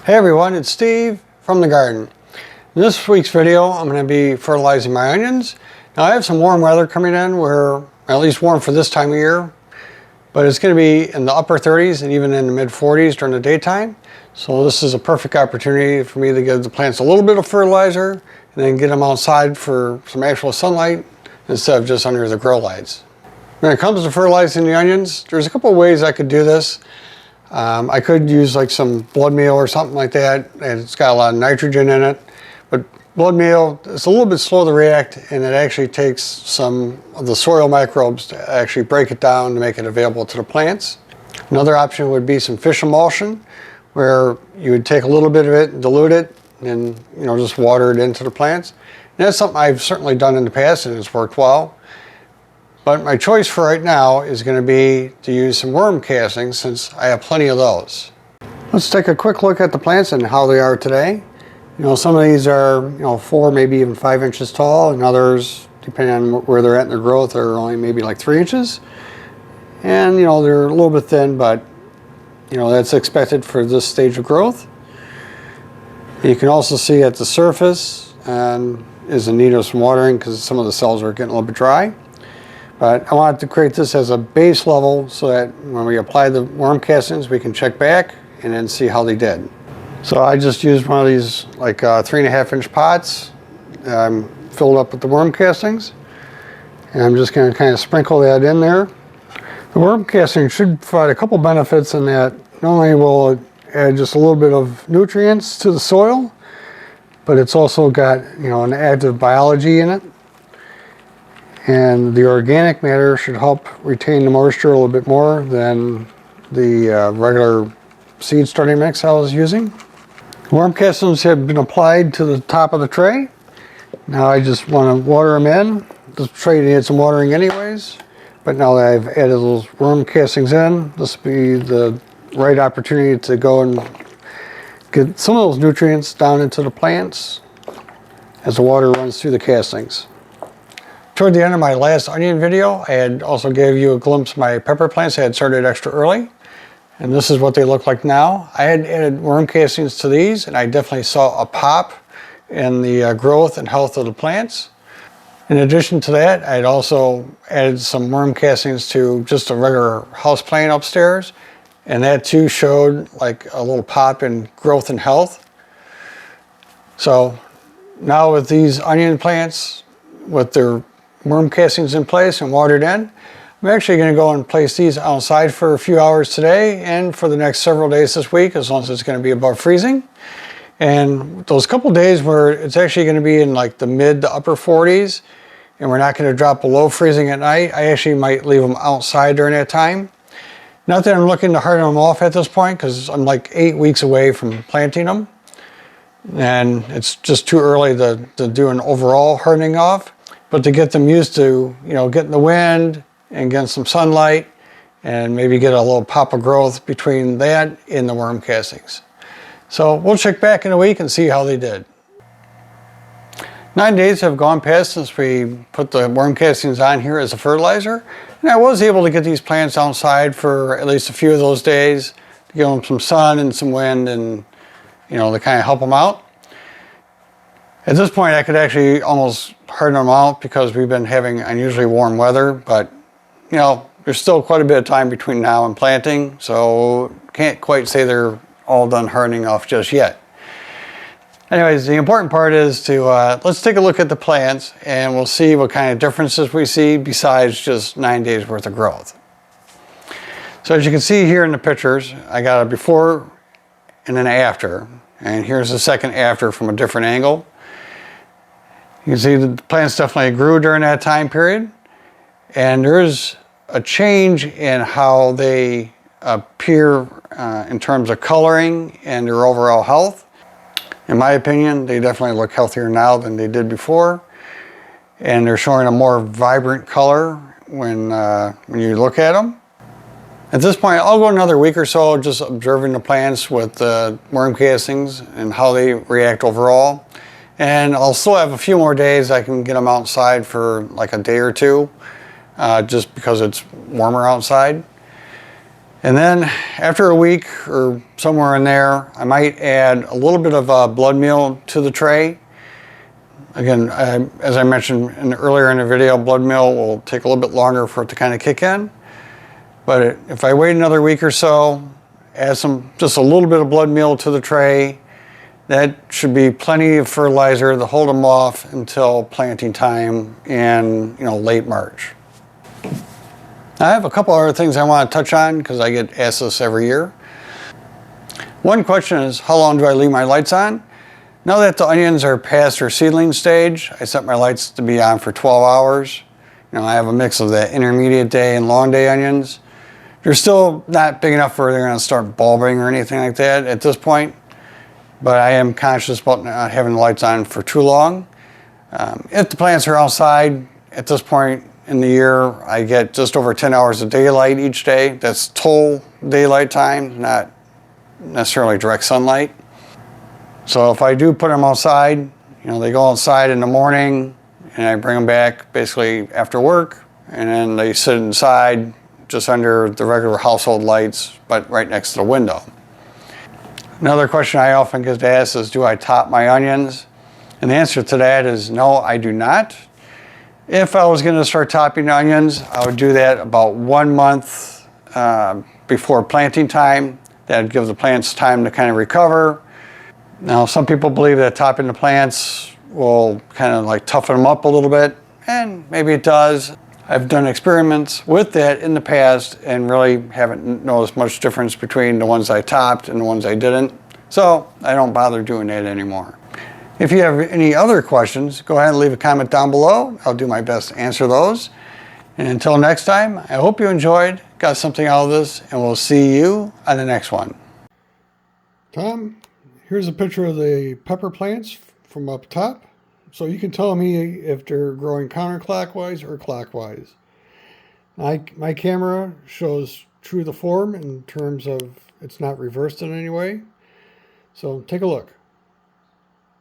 Hey everyone, it's Steve from the garden. In this week's video, I'm going to be fertilizing my onions. Now I have some warm weather coming in, where at least warm for this time of year, but it's going to be in the upper 30s and even in the mid 40s during the daytime. So this is a perfect opportunity for me to give the plants a little bit of fertilizer and then get them outside for some actual sunlight instead of just under the grow lights. When it comes to fertilizing the onions, there's a couple of ways I could do this. I could use like some blood meal or something like that, and it's got a lot of nitrogen in it. But blood meal is a little bit slow to react, and it actually takes some of the soil microbes to actually break it down to make it available to the plants. Another option would be some fish emulsion, where you would take a little bit of it and dilute it, and just water it into the plants. And that's something I've certainly done in the past, and it's worked well. But my choice for right now is going to be to use some worm castings, since I have plenty of those. Let's take a quick look at the plants and how they are today. Some of these are 4, maybe even 5 inches tall, and others, depending on where they're at in their growth, are only maybe like 3 inches. And they're a little bit thin, but that's expected for this stage of growth. You can also see at the surface is in need of some watering because some of the cells are getting a little bit dry. But I wanted to create this as a base level so that when we apply the worm castings, we can check back and then see how they did. So I just used one of these like 3.5 inch pots filled up with the worm castings. And I'm just going to kind of sprinkle that in there. The worm casting should provide a couple benefits in that not only will it add just a little bit of nutrients to the soil, but it's also got an active biology in it. And the organic matter should help retain the moisture a little bit more than the regular seed starting mix I was using. Worm castings have been applied to the top of the tray. Now I just want to water them in. This tray needs some watering anyways, but now that I've added those worm castings in, this will be the right opportunity to go and get some of those nutrients down into the plants as the water runs through the castings. Toward the end of my last onion video, I had also gave you a glimpse of my pepper plants. I had started extra early, and this is what they look like now. I had added worm castings to these, and I definitely saw a pop in the growth and health of the plants. In addition to that, I had also added some worm castings to just a regular house plant upstairs, and that too showed like a little pop in growth and health. So now with these onion plants, with their worm castings in place and watered in, I'm actually going to go and place these outside for a few hours today and for the next several days this week, as long as it's going to be above freezing. And those couple days where it's actually going to be in like the mid to upper 40s and we're not going to drop below freezing at night, I actually might leave them outside during that time. Not that I'm looking to harden them off at this point, because I'm like 8 weeks away from planting them, and it's just too early to do an overall hardening off. But to get them used to, getting the wind and getting some sunlight, and maybe get a little pop of growth between that and the worm castings. So we'll check back in a week and see how they did. 9 days have gone past since we put the worm castings on here as a fertilizer. And I was able to get these plants outside for at least a few of those days to give them some sun and some wind and, to kind of help them out. At this point, I could actually almost harden them out because we've been having unusually warm weather, but there's still quite a bit of time between now and planting, so can't quite say they're all done hardening off just yet. Anyways, the important part is to let's take a look at the plants and we'll see what kind of differences we see besides just 9 days worth of growth. So as you can see here in the pictures, I got a before and an after, and here's the second after from a different angle. You can see the plants definitely grew during that time period, and there's a change in how they appear in terms of coloring and their overall health. In my opinion, they definitely look healthier now than they did before, and they're showing a more vibrant color when you look at them. At this point, I'll go another week or so just observing the plants with the worm castings and how they react overall. And I'll still have a few more days I can get them outside for like a day or two, just because it's warmer outside. And then after a week or somewhere in there, I might add a little bit of blood meal to the tray. Again, as I mentioned earlier in the video, blood meal will take a little bit longer for it to kind of kick in. But if I wait another week or so, add just a little bit of blood meal to the tray, that should be plenty of fertilizer to hold them off until planting time in late March. I have a couple other things I want to touch on because I get asked this every year. One question is, how long do I leave my lights on? Now that the onions are past their seedling stage, I set my lights to be on for 12 hours. I have a mix of the intermediate day and long day onions. They're still not big enough where they're going to start bulbing or anything like that at this point, but I am conscious about not having the lights on for too long. If the plants are outside at this point in the year, I get just over 10 hours of daylight each day. That's total daylight time, not necessarily direct sunlight. So if I do put them outside, they go outside in the morning and I bring them back basically after work, and then they sit inside just under the regular household lights, but right next to the window. Another question I often get asked is, do I top my onions? And the answer to that is no, I do not. If I was going to start topping onions, I would do that about 1 month before planting time. That would give the plants time to kind of recover. Now, some people believe that topping the plants will kind of like toughen them up a little bit, and maybe it does. I've done experiments with that in the past and really haven't noticed much difference between the ones I topped and the ones I didn't. So I don't bother doing that anymore. If you have any other questions, go ahead and leave a comment down below. I'll do my best to answer those. And until next time, I hope you enjoyed, got something out of this, and we'll see you on the next one. Tom, here's a picture of the pepper plants from up top. So you can tell me if they're growing counterclockwise or clockwise. My camera shows true to form in terms of it's not reversed in any way. So take a look.